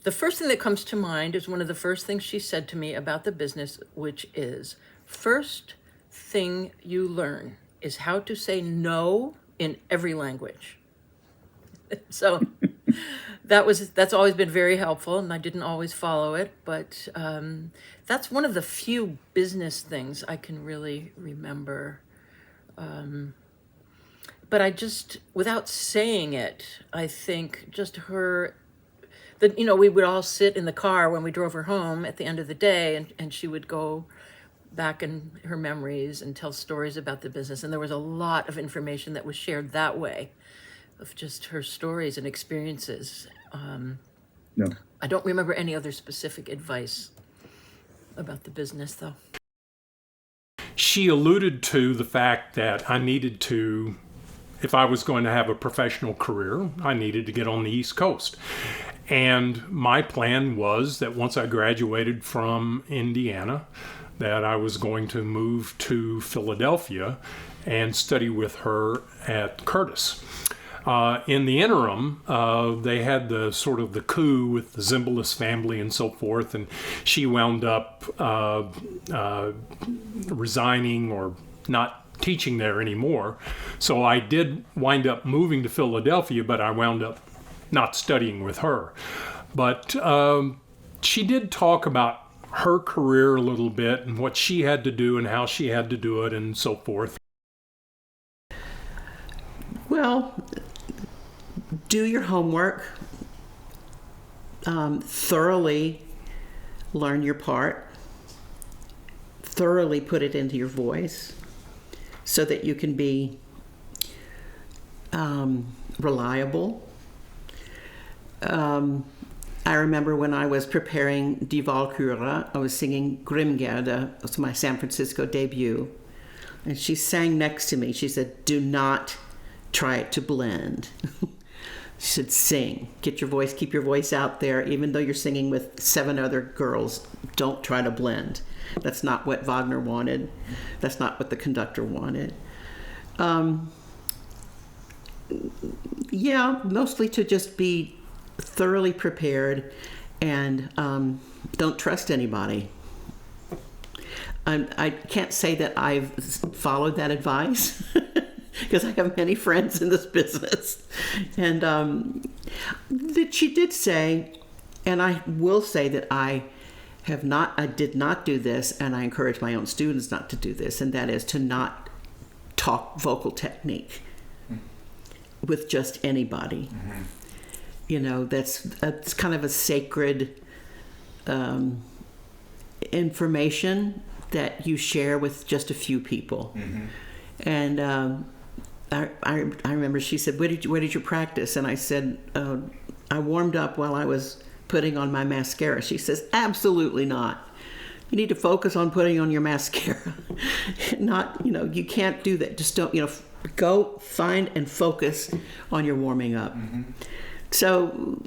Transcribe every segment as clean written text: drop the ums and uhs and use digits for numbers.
The first thing that comes to mind is one of the first things she said to me about the business, which is, first thing you learn is how to say no in every language. So that's always been very helpful, and I didn't always follow it, but that's one of the few business things I can really remember. But I just, without saying it, I think just her, that, we would all sit in the car when we drove her home at the end of the day, and she would go back in her memories and tell stories about the business. And there was a lot of information that was shared that way, of just her stories and experiences. No. I don't remember any other specific advice about the business, though. She alluded to the fact that I needed to, if I was going to have a professional career, I needed to get on the East Coast. And my plan was that once I graduated from Indiana, that I was going to move to Philadelphia and study with her at Curtis. In the interim, they had the sort of the coup with the Zimbalist family and so forth, and she wound up resigning or not teaching there anymore. So I did wind up moving to Philadelphia, but I wound up not studying with her. But she did talk about her career a little bit and what she had to do and how she had to do it and so forth. Well, do your homework, thoroughly learn your part, thoroughly put it into your voice so that you can be reliable. I remember when I was preparing Die Walküre, I was singing Grimgerde. It was my San Francisco debut. And she sang next to me. She said, "Do not try to blend." She said, "Sing. Get your voice, keep your voice out there. Even though you're singing with 7 other girls, don't try to blend. That's not what Wagner wanted. That's not what the conductor wanted." Yeah, mostly to just be thoroughly prepared and don't trust anybody. I can't say that I've followed that advice because I have many friends in this business. And she did say, and I will say that I did not do this, and I encourage my own students not to do this, and that is to not talk vocal technique with just anybody. Mm-hmm. That's kind of a sacred information that you share with just a few people. Mm-hmm. And I remember she said, where did you practice? And I said, I warmed up while I was putting on my mascara. She says, absolutely not. You need to focus on putting on your mascara. Not, you can't do that. Just don't, go find and focus on your warming up. Mm-hmm. So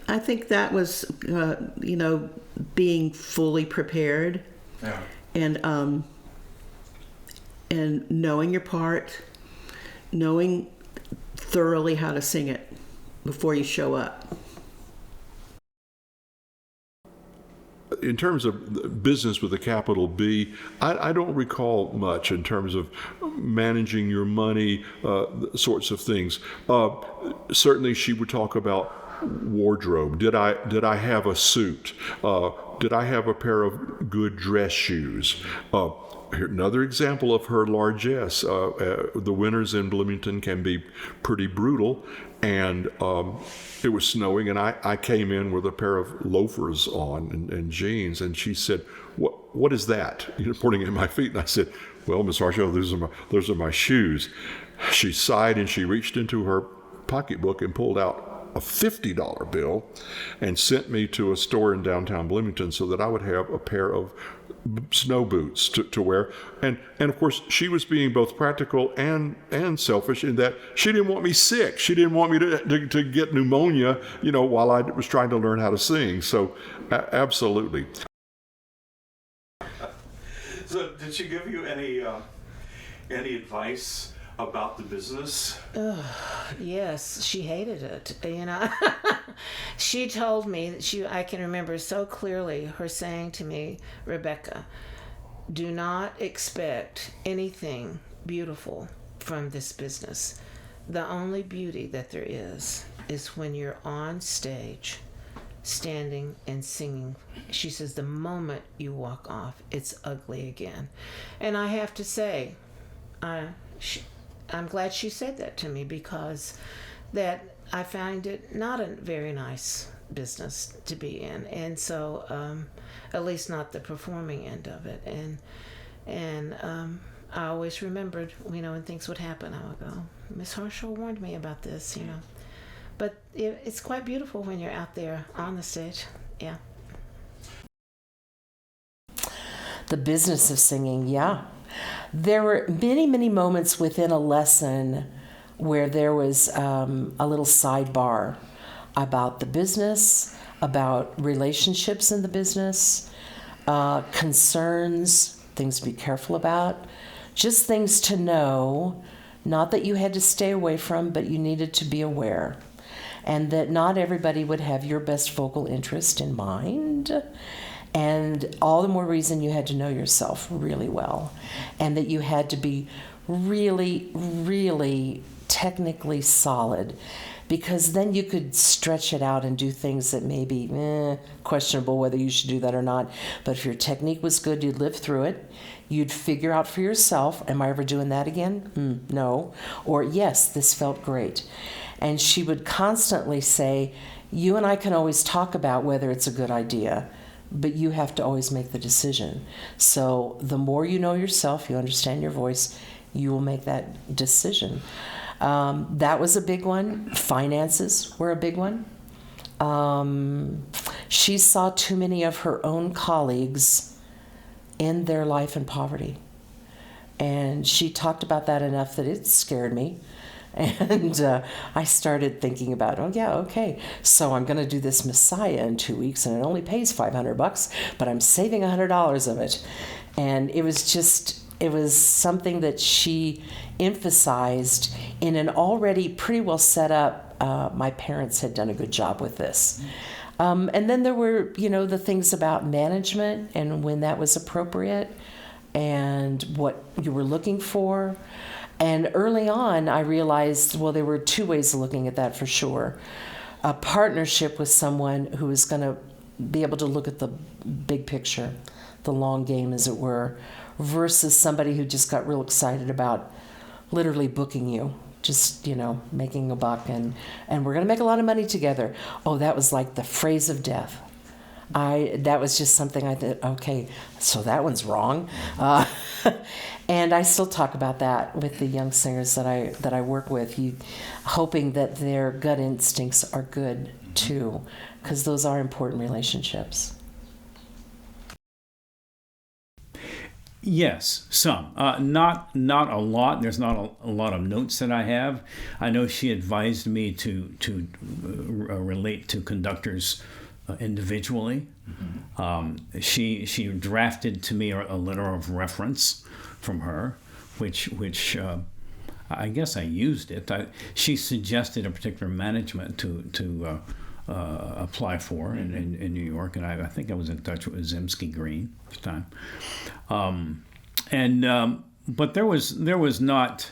I think that was, being fully prepared. Yeah. And knowing your part, knowing thoroughly how to sing it before you show up. In terms of business with a capital B, I don't recall much in terms of managing your money, sorts of things. Certainly she would talk about wardrobe. Did I have a suit? Did I have a pair of good dress shoes? Another example of her largesse. The winters in Bloomington can be pretty brutal, and it was snowing, and I came in with a pair of loafers on and jeans, and she said, "What is that?" Pointing at my feet, and I said, "Well, Miss Harshaw, those are my shoes." She sighed and she reached into her pocketbook and pulled out a $50 bill and sent me to a store in downtown Bloomington so that I would have a pair of snow boots to wear. And of course, she was being both practical and selfish in that she didn't want me sick. She didn't want me to get pneumonia, while I was trying to learn how to sing. So absolutely. So did she give you any advice about the business? Yes, she hated it. She told me that I can remember so clearly her saying to me, Rebecca, do not expect anything beautiful from this business. The only beauty that there is when you're on stage, standing and singing. She says the moment you walk off, it's ugly again. And I have to say, I'm glad she said that to me, because that I find it not a very nice business to be in, and so at least not the performing end of it. And I always remembered, when things would happen, I would go, Miss Harshaw warned me about this, But it's quite beautiful when you're out there on the stage. Yeah. The business of singing, yeah. There were many, many moments within a lesson where there was a little sidebar about the business, about relationships in the business, concerns, things to be careful about, just things to know, not that you had to stay away from, but you needed to be aware. And that not everybody would have your best vocal interest in mind. And all the more reason you had to know yourself really well. And that you had to be really, really technically solid. Because then you could stretch it out and do things that may be questionable whether you should do that or not. But if your technique was good, you'd live through it. You'd figure out for yourself, am I ever doing that again? No. Or yes, this felt great. And she would constantly say, you and I can always talk about whether it's a good idea, but you have to always make the decision. So the more you know yourself, you understand your voice, you will make that decision. That was a big one. Finances were a big one. She saw too many of her own colleagues end their life in poverty. And she talked about that enough that it scared me. And I started thinking about, so I'm going to do this Messiah in 2 weeks, and it only pays $500, but I'm saving $100 of it. And it was something that she emphasized in an already pretty well set up, my parents had done a good job with this. And then there were, the things about management and when that was appropriate and what you were looking for. And early on, I realized, there were two ways of looking at that for sure. A partnership with someone who is going to be able to look at the big picture, the long game, as it were, versus somebody who just got real excited about literally booking you, just, making a buck, and we're going to make a lot of money together. Oh, that was like the phrase of death. That was just something I thought, okay, so that one's wrong. And I still talk about that with the young singers that I work with, hoping that their gut instincts are good too, because those are important relationships. Yes, some. Not a lot. There's not a lot of notes that I have. I know she advised me to relate to conductors individually. Mm-hmm. She drafted to me a letter of reference from her, which I guess I used it. She suggested a particular management to apply for in New York, and I think I was in touch with Zemsky Green at the time. But there was not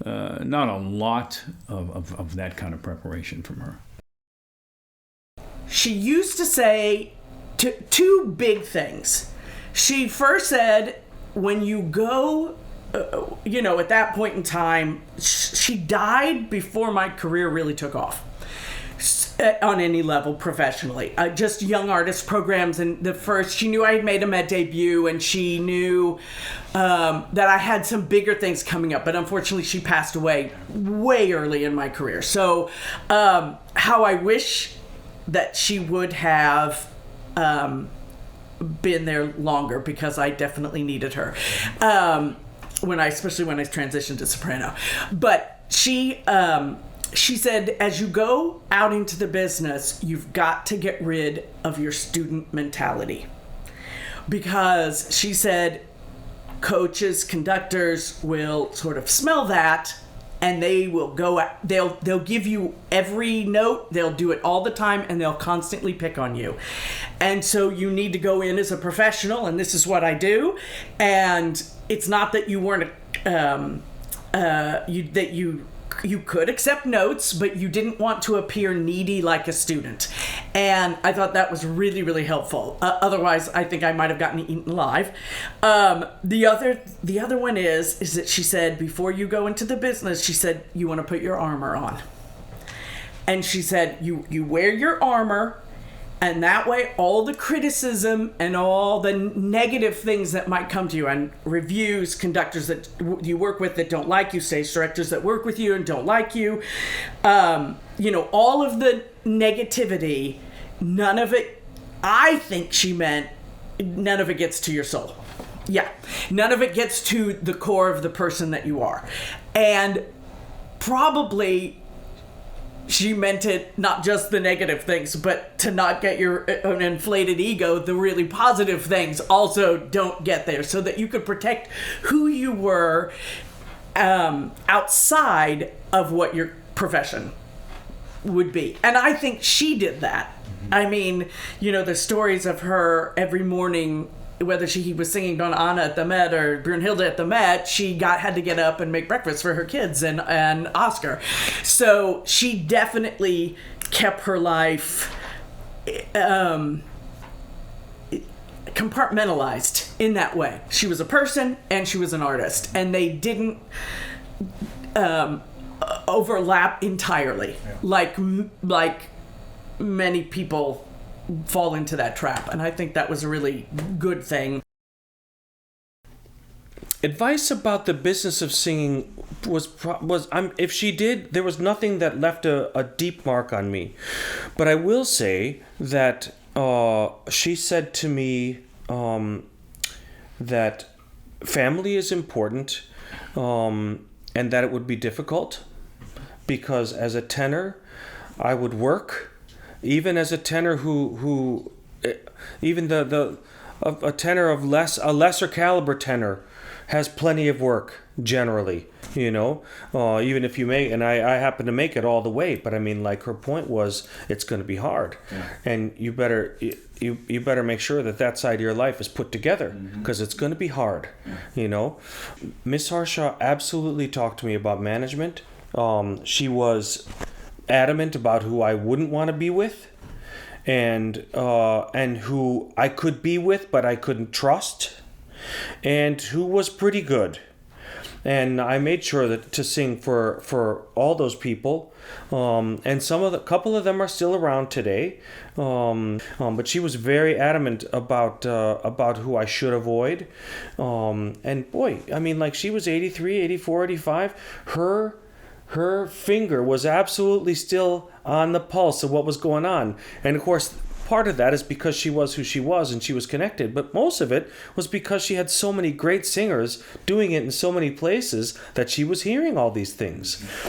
a lot of that kind of preparation from her. She used to say two big things. She first said, when you go, at that point in time, she died before my career really took off on any level professionally. Just young artist programs, and she knew I had made my debut, and she knew that I had some bigger things coming up, but unfortunately she passed away way early in my career. So how I wish that she would have been there longer, because I definitely needed her especially when I transitioned to soprano. But she said, as you go out into the business, you've got to get rid of your student mentality, because she said coaches, conductors will sort of smell that, and they will they'll give you every note, they'll do it all the time, and they'll constantly pick on you. And so you need to go in as a professional, and this is what I do. And it's not that you weren't you could accept notes, but you didn't want to appear needy like a student. And I thought that was really, really helpful. Otherwise, I think I might have gotten eaten alive. The other one is that she said, before you go into the business, she said, you want to put your armor on. And she said, you wear your armor, and that way all the criticism and all the negative things that might come to you, and reviews, conductors that you work with that don't like you, stage directors that work with you and don't like you, all of the negativity, none of it, I think she meant, none of it gets to your soul. Yeah, none of it gets to the core of the person that you are. And probably she meant it not just the negative things, but to not get your own inflated ego, the really positive things also don't get there, so that you could protect who you were outside of what your profession would be. And I think she did that. I mean, the stories of her every morning, whether she was singing Donna Anna at the Met or Brunhilde at the Met, she had to get up and make breakfast for her kids and Oscar. So she definitely kept her life compartmentalized in that way. She was a person and she was an artist, and they didn't overlap entirely, like many people fall into that trap. And I think that was a really good thing. Advice about the business of singing was if she did, there was nothing that left a deep mark on me. But I will say that she said to me that family is important, and that it would be difficult because as a tenor, I would work. Even as a tenor who even a tenor of a lesser caliber tenor has plenty of work generally, even if you make, and I happen to make it all the way, but I mean, like, her point was, it's going to be hard, and you better make sure that side of your life is put together, because it's going to be hard, Miss Harshaw absolutely talked to me about management. She was adamant about who I wouldn't want to be with, and who I could be with but I couldn't trust, and who was pretty good. And I made sure that to sing for all those people, and couple of them are still around today. But she was very adamant about who I should avoid. And boy, I mean, like, she was 83, 84, 85. Her finger was absolutely still on the pulse of what was going on. And of course, part of that is because she was who she was and she was connected. But most of it was because she had so many great singers doing it in so many places that she was hearing all these things.